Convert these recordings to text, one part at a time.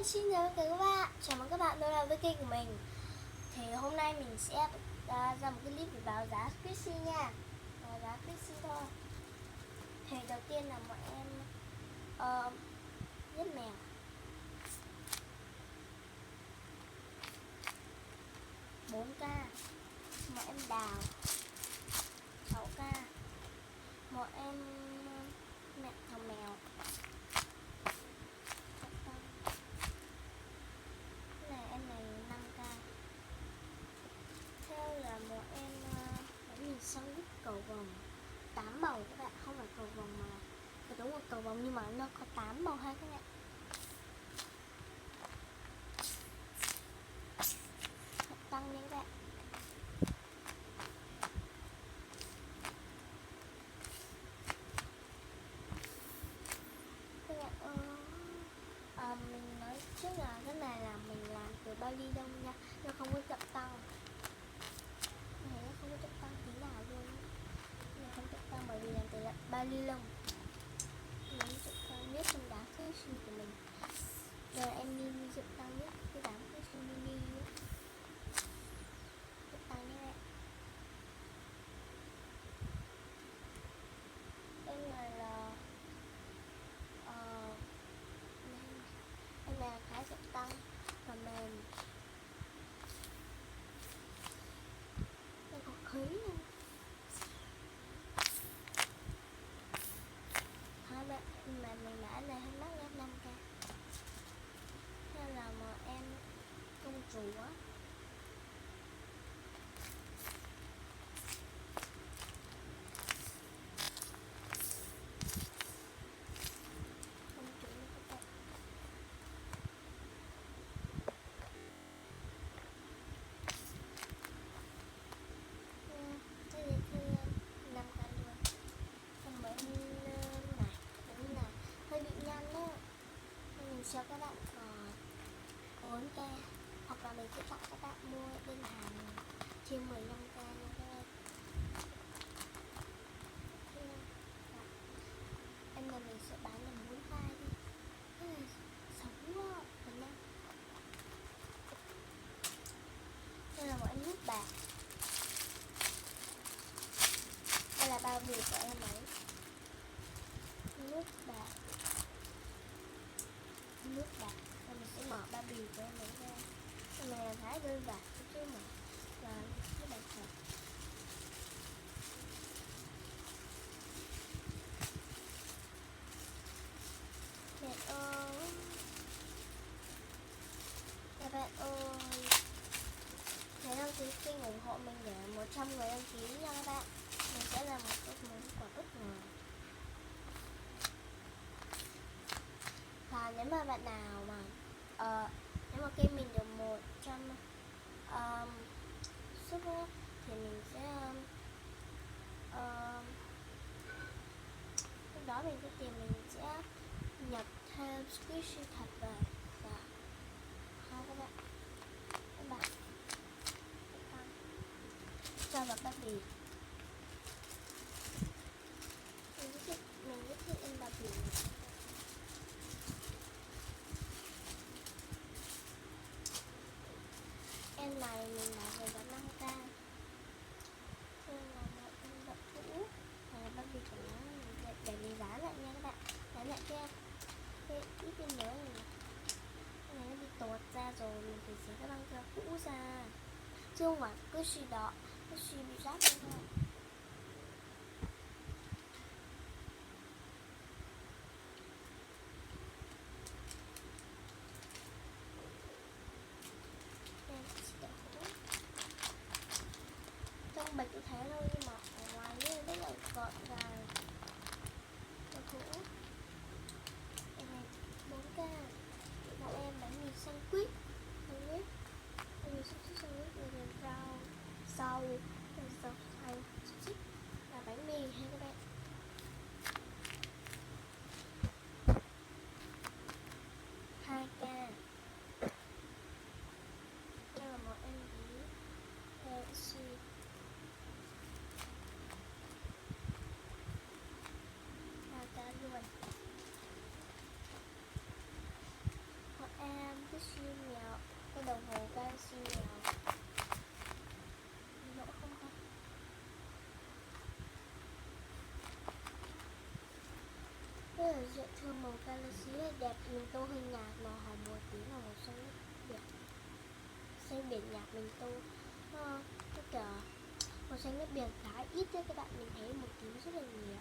Xin chào các bạn, chào mừng các bạn quay lại với kênh của mình. Thì hôm nay mình sẽ ra một cái clip về báo giá Squishy nha. Báo giá Squishy thôi. Thì đầu tiên là mọi em giết mèo. Bốn k. Mọi em đào 6k. Mọi em mẹ thằng mèo. Em này 5k. Theo là một em bánh mì sandwich cầu vồng 8 màu các bạn, không phải cầu vồng mà đúng là cầu vồng nhưng mà nó có 8 màu ha các bạn. Tăng lên các bạn. Mình nói trước là cái này là mình làm từ bao ly lông nha, nó không có chậm tăng. Này nó không có chậm tăng tí nào luôn. Nó không chậm tăng bởi vì làm từ bao ly lông. Nó chậm tăng nhất trong đám Squishy của mình. Rồi em mini chậm tăng nhất cái đám Squishy mini nhé. Chậm tăng nhé bạn. Em này là em này khá chậm tăng và mềm. Đây có khí luôn. Hai bạn mà mình đã này hơi mắc nha, 5k. Hay là một em công chúa. Cho các bạn 4k, hoặc là mình sẽ chọn các bạn mua đơn hàng trên 15k nha các bạn. Em là mình sẽ bán là 4k đi. Thế là sống quá rồi nha. Đây là một em nút bạc. Đây là bao bì của em ấy. Nút bạc. Nước bạc, và mình sẽ mở bao bì của em ấy ra. Cái này là khá đơn giản chứ mà là cái bạc thật. Mẹ ơi, các bạn ơi, nhớ đăng ký kênh ủng hộ mình để 100 người đăng ký nha các bạn. Mình sẽ làm một cái món quà bất ngờ. Và nếu mà bạn nào mà nếu mà kênh mình được 100 sub thì mình sẽ lúc đó mình sẽ tìm, mình sẽ nhập thêm Squishy thật về và hai các bạn cho vào bao bì. Mình giới thiệu em bao bì này. Em này mình đã về giá 5k. Đây là một em đậu thủ. Này là bao bì của nó, để mình dán lại nha các bạn. Dán lại cho em. Cái ít bên nhớ này. Cái này nó bị tuột ra rồi, mình phải xé cái băng keo cũ ra. Chứ không phải cái suy đó, cái suy bị rách lên thôi. Trong bịch cũng thế thôi nhưng mà ở ngoài nó rất là gọn gàng. Đậu thủ. Em này 4k. Một em bánh mì sandwich. Em mì sandwich rồi rau, rau xay rất là dễ thương, màu galaxy rất đẹp. Mình tô hơi nhạt, màu hồng một tí là màu xanh biển. Xanh biển nhạt mình tô nó kiểu màu xanh nước biển khá ít đấy các bạn, mình thấy màu tím rất là nhiều.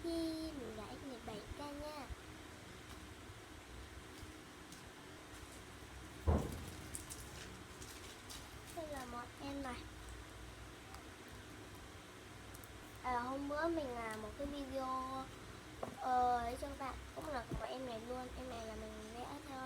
Hi, mình đã X17k nha. Đây là món em này. Hôm bữa mình làm một cái video ấy cho các bạn, cũng là của em này luôn. Em này là mình vẽ theo